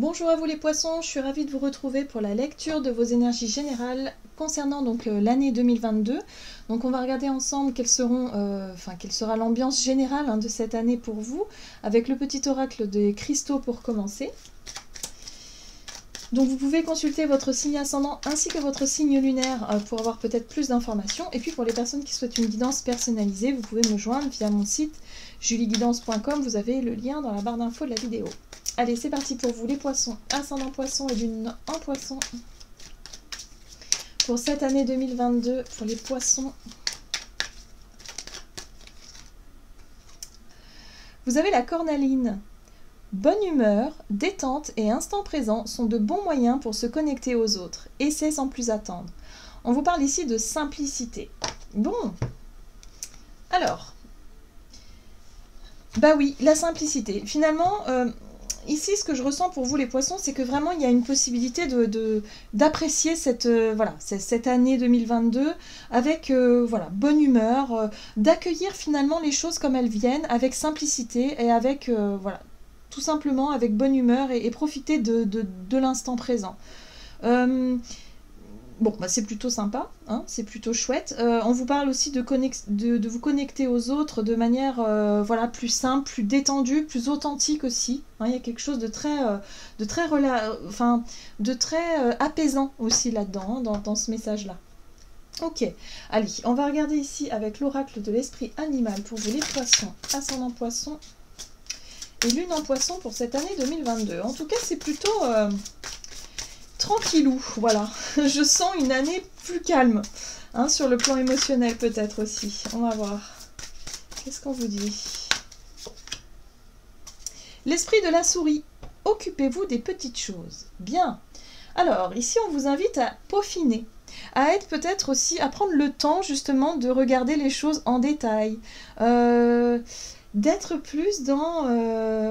Bonjour à vous les poissons, je suis ravie de vous retrouver pour la lecture de vos énergies générales concernant donc l'année 2022. Donc on va regarder ensemble quelle sera l'ambiance générale de cette année pour vous, avec le petit oracle des cristaux pour commencer. Donc vous pouvez consulter votre signe ascendant ainsi que votre signe lunaire pour avoir peut-être plus d'informations. Et puis pour les personnes qui souhaitent une guidance personnalisée, vous pouvez me joindre via mon site julieguidance.com, vous avez le lien dans la barre d'infos de la vidéo. Allez, c'est parti pour vous les poissons, ascendant poisson et lune en poisson. Pour cette année 2022, pour les poissons, vous avez la cornaline. Bonne humeur, détente et instant présent sont de bons moyens pour se connecter aux autres. Essayez sans plus attendre. On vous parle ici de simplicité. Bon, alors, bah oui, la simplicité. Finalement, ici, ce que je ressens pour vous les poissons, c'est que vraiment, il y a une possibilité d'apprécier cette année 2022 avec bonne humeur, d'accueillir finalement les choses comme elles viennent, avec simplicité et avec, tout simplement avec bonne humeur et profiter de l'instant présent. Bon, bah c'est plutôt sympa, hein, c'est plutôt chouette. On vous parle aussi de vous connecter aux autres de manière plus simple, plus détendue, plus authentique aussi. Hein, il y a quelque chose de très apaisant aussi là-dedans, hein, dans ce message-là. Ok, allez, on va regarder ici avec l'oracle de l'esprit animal pour vous les poissons, ascendant poisson et lune en poisson pour cette année 2022. En tout cas, c'est plutôt tranquillou, voilà. Je sens une année plus calme, hein, sur le plan émotionnel peut-être aussi. On va voir. Qu'est-ce qu'on vous dit? L'esprit de la souris. Occupez-vous des petites choses. Bien. Alors, ici, on vous invite à peaufiner, à être peut-être aussi, à prendre le temps justement de regarder les choses en détail. D'être plus dans,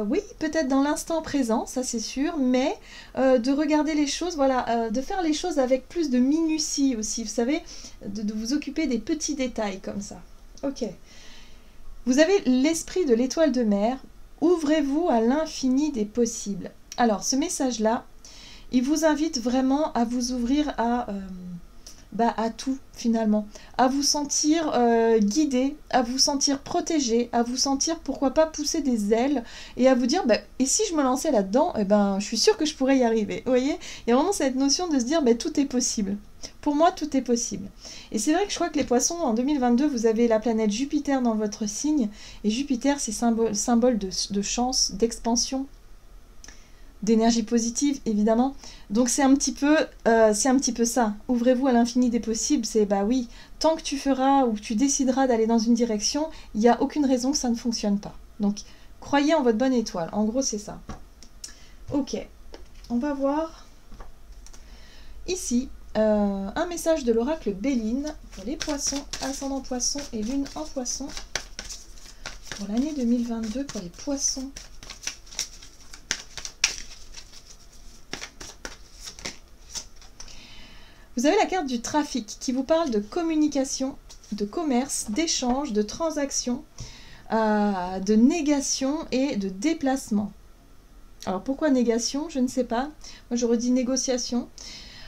oui, peut-être dans l'instant présent, ça c'est sûr, mais de regarder les choses, de faire les choses avec plus de minutie aussi, vous savez, de vous occuper des petits détails comme ça. Ok. Vous avez l'esprit de l'étoile de mer, ouvrez-vous à l'infini des possibles. Alors, ce message-là, il vous invite vraiment à vous ouvrir à tout finalement, à vous sentir guidé, à vous sentir protégé, à vous sentir pourquoi pas pousser des ailes et à vous dire et si je me lançais là-dedans, je suis sûre que je pourrais y arriver. Vous voyez, il y a vraiment cette notion de se dire tout est possible. Pour moi, tout est possible. Et c'est vrai que je crois que les poissons, en 2022, vous avez la planète Jupiter dans votre signe, et Jupiter, c'est symbole de chance, d'expansion, d'énergie positive, évidemment. Donc c'est un petit peu ça. Ouvrez-vous à l'infini des possibles. C'est oui, tant que tu feras ou que tu décideras d'aller dans une direction, il n'y a aucune raison que ça ne fonctionne pas. Donc croyez en votre bonne étoile. En gros, c'est ça. Ok, on va voir ici un message de l'oracle Béline pour les poissons, ascendant poisson et lune en poisson pour l'année 2022 pour les poissons. Vous avez la carte du trafic qui vous parle de communication, de commerce, d'échange, de transaction, de négation et de déplacement. Alors pourquoi négation? Je ne sais pas. Moi j'aurais dit négociation.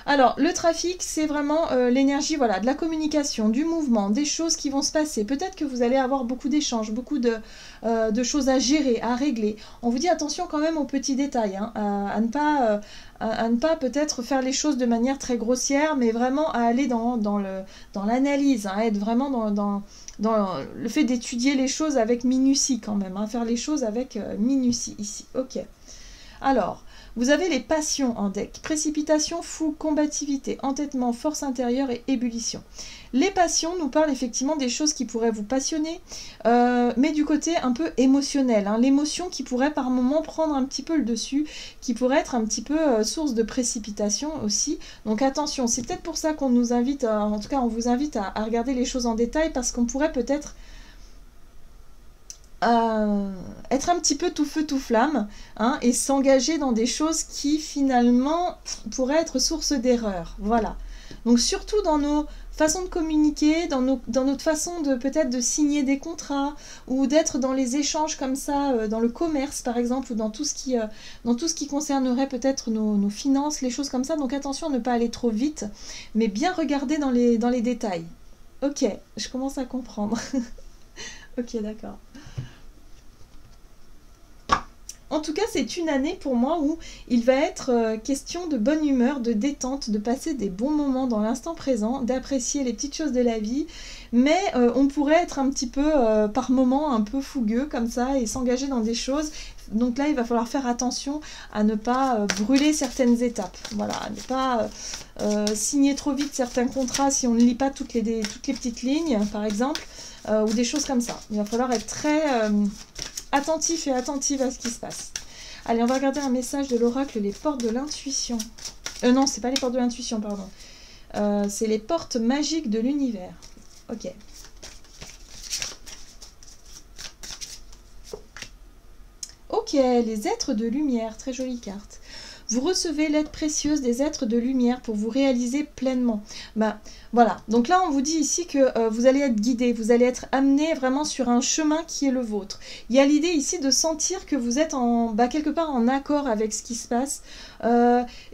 Alors le trafic, c'est vraiment l'énergie de la communication, du mouvement, des choses qui vont se passer. Peut-être que vous allez avoir beaucoup d'échanges, beaucoup de choses à gérer, à régler. On vous dit attention quand même aux petits détails, hein, à ne pas peut-être faire les choses de manière très grossière, mais vraiment à aller dans l'analyse, hein, être vraiment dans le fait d'étudier les choses avec minutie quand même, hein, faire les choses avec minutie ici. Ok. Alors, vous avez les passions en deck. Précipitation, fou, combativité, entêtement, force intérieure et ébullition. Les passions nous parlent effectivement des choses qui pourraient vous passionner, mais du côté un peu émotionnel. Hein, l'émotion qui pourrait par moment prendre un petit peu le dessus, qui pourrait être un petit peu source de précipitation aussi. Donc attention, c'est peut-être pour ça qu'on nous invite, en tout cas on vous invite à regarder les choses en détail, parce qu'on pourrait peut-être être un petit peu tout feu tout flamme, hein, et s'engager dans des choses qui finalement pourraient être source d'erreur. Voilà. Donc surtout dans nos façon de communiquer, dans notre façon de peut-être de signer des contrats ou d'être dans les échanges comme ça, dans le commerce par exemple, ou dans tout ce qui concernerait peut-être nos finances, les choses comme ça. Donc attention à ne pas aller trop vite, mais bien regarder dans les détails. Ok, je commence à comprendre. Ok, d'accord. En tout cas, c'est une année pour moi où il va être question de bonne humeur, de détente, de passer des bons moments dans l'instant présent, d'apprécier les petites choses de la vie, mais on pourrait être un petit peu, par moment, un peu fougueux comme ça et s'engager dans des choses. Donc là, il va falloir faire attention à ne pas brûler certaines étapes. Voilà, à ne pas signer trop vite certains contrats si on ne lit pas toutes les petites lignes, par exemple, ou des choses comme ça. Il va falloir être très attentif et attentive à ce qui se passe. Allez, on va regarder un message de l'oracle, les portes de l'intuition. Non, c'est pas les portes de l'intuition, pardon. C'est les portes magiques de l'univers. Ok. Ok, les êtres de lumière, très jolie carte. Vous recevez l'aide précieuse des êtres de lumière pour vous réaliser pleinement. Bah, voilà, donc là on vous dit ici que vous allez être guidé, vous allez être amené vraiment sur un chemin qui est le vôtre. Il y a l'idée ici de sentir que vous êtes quelque part en accord avec ce qui se passe.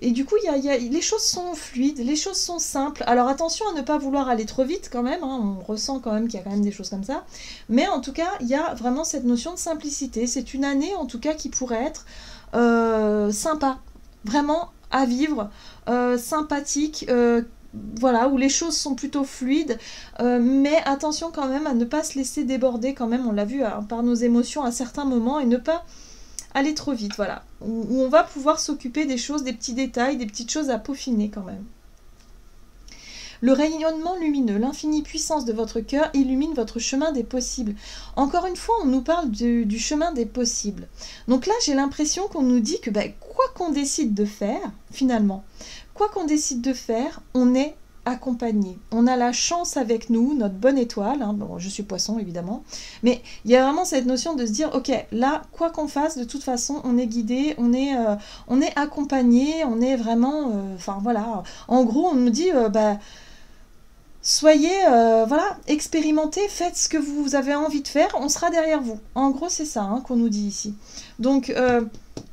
Et du coup, les choses sont fluides, les choses sont simples. Alors attention à ne pas vouloir aller trop vite quand même, hein, on ressent quand même qu'il y a quand même des choses comme ça. Mais en tout cas, il y a vraiment cette notion de simplicité. C'est une année en tout cas qui pourrait être sympa. Vraiment à vivre, sympathique, voilà, où les choses sont plutôt fluides, mais attention quand même à ne pas se laisser déborder quand même, on l'a vu par nos émotions à certains moments, et ne pas aller trop vite, voilà, où on va pouvoir s'occuper des choses, des petits détails, des petites choses à peaufiner quand même. Le rayonnement lumineux, l'infinie puissance de votre cœur illumine votre chemin des possibles. Encore une fois, on nous parle du chemin des possibles. Donc là, j'ai l'impression qu'on nous dit que quoi qu'on décide de faire, finalement, quoi qu'on décide de faire, on est accompagné. On a la chance avec nous, notre bonne étoile, hein, bon, je suis poisson évidemment, mais il y a vraiment cette notion de se dire, ok, là, quoi qu'on fasse, de toute façon, on est guidé, on est accompagné, on est vraiment, enfin voilà, en gros, on nous dit, soyez, voilà, expérimentez, faites ce que vous avez envie de faire, on sera derrière vous. En gros, c'est ça hein, qu'on nous dit ici. Donc,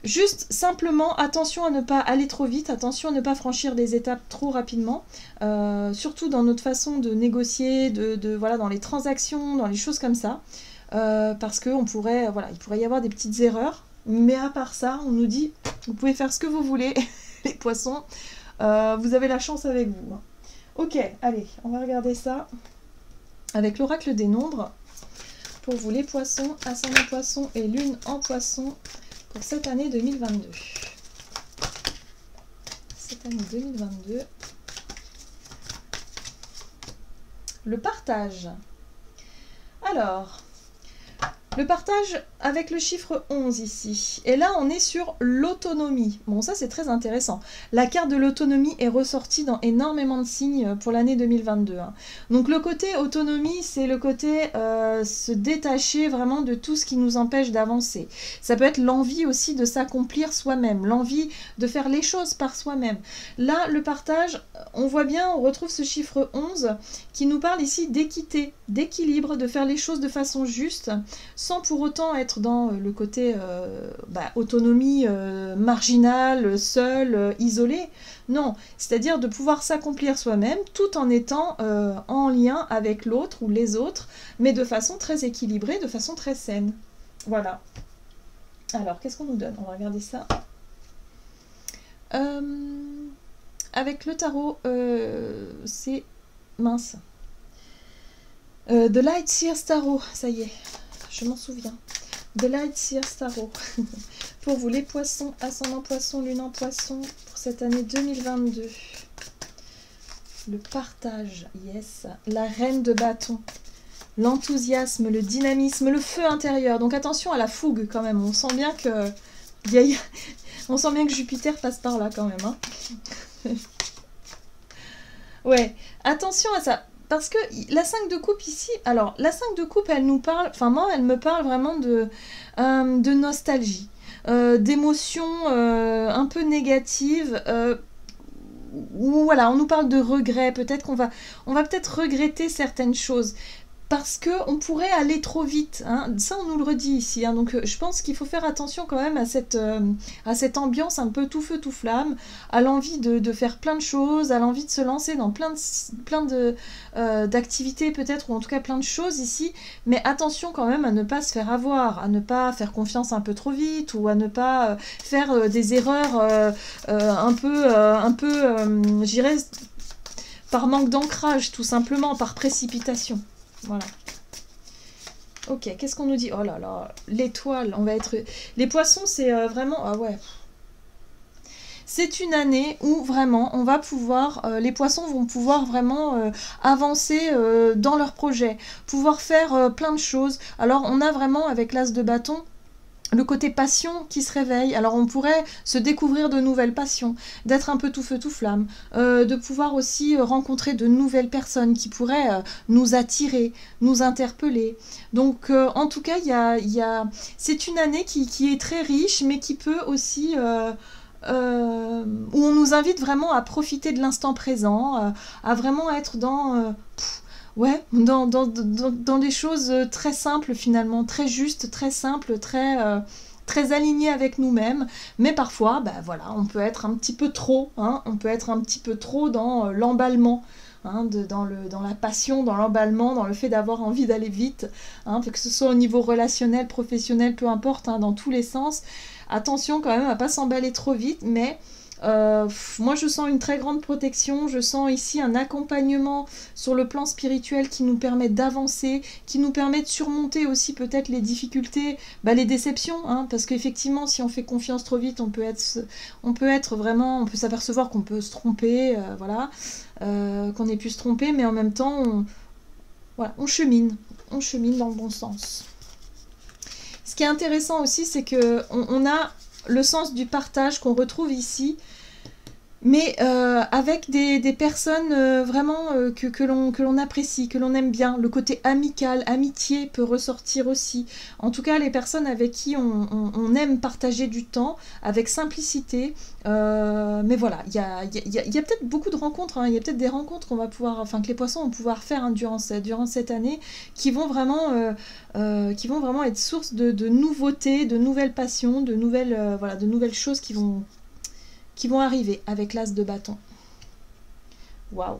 juste simplement, attention à ne pas aller trop vite, attention à ne pas franchir des étapes trop rapidement, surtout dans notre façon de négocier, voilà, dans les transactions, dans les choses comme ça, parce qu'il pourrait y avoir des petites erreurs, mais à part ça, on nous dit, vous pouvez faire ce que vous voulez, les poissons, vous avez la chance avec vous. Ok, allez, on va regarder ça avec l'oracle des nombres pour vous les poissons, ascendant poisson et lune en poisson pour cette année 2022. Cette année 2022. Le partage. Alors, le partage avec le chiffre 11 ici. Et là, on est sur l'autonomie. Bon, ça, c'est très intéressant. La carte de l'autonomie est ressortie dans énormément de signes pour l'année 2022. Hein. Donc, le côté autonomie, c'est le côté se détacher vraiment de tout ce qui nous empêche d'avancer. Ça peut être l'envie aussi de s'accomplir soi-même, l'envie de faire les choses par soi-même. Là, le partage, on voit bien, on retrouve ce chiffre 11 qui nous parle ici d'équité, d'équilibre, de faire les choses de façon juste, sans pour autant être dans le côté autonomie marginale, seule, isolée. Non, c'est-à-dire de pouvoir s'accomplir soi-même tout en étant en lien avec l'autre ou les autres, mais de façon très équilibrée, de façon très saine. Voilà. Alors, qu'est-ce qu'on nous donne? On va regarder ça. Avec le tarot, c'est... mince. The Light Seer Tarot, ça y est. Je m'en souviens. The Light Seer Tarot. Pour vous les poissons, ascendant poisson, lune en poisson, pour cette année 2022. Le partage, yes. La reine de bâton. L'enthousiasme, le dynamisme, le feu intérieur. Donc attention à la fougue quand même. On sent bien que... On sent bien que Jupiter passe par là quand même. Hein. Ouais, attention à ça. Parce que la 5 de coupe ici, alors la 5 de coupe elle nous parle, enfin moi elle me parle vraiment de nostalgie, d'émotions un peu négatives, voilà, on nous parle de regrets, peut-être on va peut-être regretter certaines choses. Parce qu'on pourrait aller trop vite, hein. Ça on nous le redit ici, hein. Donc je pense qu'il faut faire attention quand même à cette ambiance un peu tout feu tout flamme, à l'envie de faire plein de choses, à l'envie de se lancer dans d'activités peut-être, ou en tout cas plein de choses ici, mais attention quand même à ne pas se faire avoir, à ne pas faire confiance un peu trop vite, ou à ne pas faire des erreurs je dirais, par manque d'ancrage, tout simplement, par précipitation. Voilà. Ok, qu'est-ce qu'on nous dit? Oh là là, l'étoile, on va être... Les poissons, c'est vraiment... Ah ouais. C'est une année où vraiment, on va pouvoir... les poissons vont pouvoir vraiment avancer dans leur projet, pouvoir faire plein de choses. Alors, on a vraiment, avec l'as de bâton, le côté passion qui se réveille. Alors on pourrait se découvrir de nouvelles passions, d'être un peu tout feu tout flamme, de pouvoir aussi rencontrer de nouvelles personnes qui pourraient nous attirer, nous interpeller. Donc en tout cas, c'est une année qui est très riche, mais qui peut aussi... où on nous invite vraiment à profiter de l'instant présent, à vraiment être dans... ouais, dans des choses très simples finalement, très justes, très simples, très alignées avec nous-mêmes. Mais parfois, bah, voilà, on peut être un petit peu trop, hein, on peut être un petit peu trop dans l'emballement, hein, dans la passion, dans l'emballement, dans le fait d'avoir envie d'aller vite, hein, que ce soit au niveau relationnel, professionnel, peu importe, hein, dans tous les sens. Attention quand même à pas s'emballer trop vite, mais... moi je sens une très grande protection, je sens ici un accompagnement sur le plan spirituel qui nous permet d'avancer, qui nous permet de surmonter aussi peut-être les difficultés, les déceptions, hein, parce qu'effectivement si on fait confiance trop vite, on peut s'apercevoir qu'on peut se tromper, voilà, qu'on ait pu se tromper, mais en même temps on chemine dans le bon sens. Ce qui est intéressant aussi, c'est que on a le sens du partage qu'on retrouve ici, mais avec des personnes vraiment que l'on apprécie, que l'on aime bien. Le côté amical, amitié peut ressortir aussi. En tout cas, les personnes avec qui on aime partager du temps, avec simplicité. Mais voilà, il y a peut-être beaucoup de rencontres, hein. Il y a peut-être des rencontres qu'on va pouvoir, enfin que les poissons vont pouvoir faire, hein, durant cette année, qui vont vraiment être source de nouveautés, de nouvelles passions, de nouvelles choses qui vont arriver avec l'as de bâton. Waouh!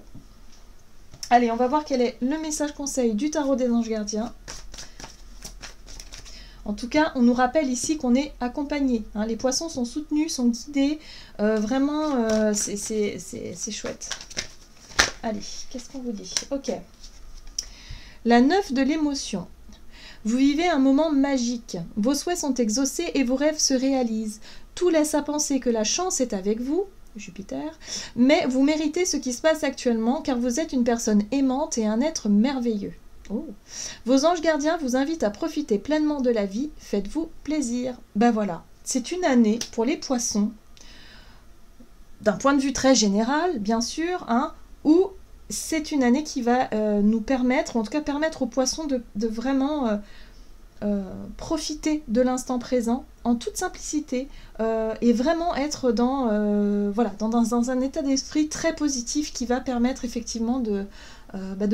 Allez, on va voir quel est le message conseil du tarot des anges gardiens. En tout cas, on nous rappelle ici qu'on est accompagné, hein. Les poissons sont soutenus, sont guidés. Vraiment, c'est chouette. Allez, qu'est-ce qu'on vous dit? Ok. La 9 de l'émotion. Vous vivez un moment magique. Vos souhaits sont exaucés et vos rêves se réalisent. Tout laisse à penser que la chance est avec vous, Jupiter, mais vous méritez ce qui se passe actuellement car vous êtes une personne aimante et un être merveilleux. Oh. Vos anges gardiens vous invitent à profiter pleinement de la vie, faites-vous plaisir. Ben voilà, c'est une année pour les poissons, d'un point de vue très général, bien sûr, hein, où c'est une année qui va nous permettre, en tout cas permettre aux poissons de vraiment profiter de l'instant présent en toute simplicité, et vraiment être dans un état d'esprit très positif qui va permettre effectivement de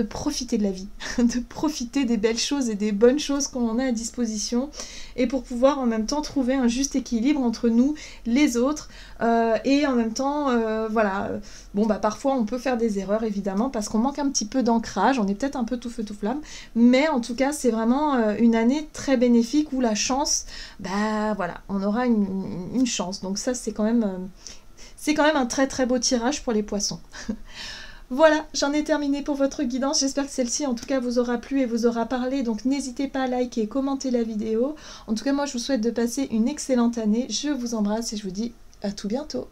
profiter de la vie, de profiter des belles choses et des bonnes choses qu'on a à disposition, et pour pouvoir en même temps trouver un juste équilibre entre nous, les autres, et en même temps, parfois on peut faire des erreurs évidemment parce qu'on manque un petit peu d'ancrage, on est peut-être un peu tout feu tout flamme, mais en tout cas c'est vraiment une année très bénéfique où la chance, on aura une chance, donc ça c'est quand même un très très beau tirage pour les poissons. Voilà, j'en ai terminé pour votre guidance. J'espère que celle-ci, en tout cas, vous aura plu et vous aura parlé. Donc, n'hésitez pas à liker et commenter la vidéo. En tout cas, moi, je vous souhaite de passer une excellente année. Je vous embrasse et je vous dis à tout bientôt.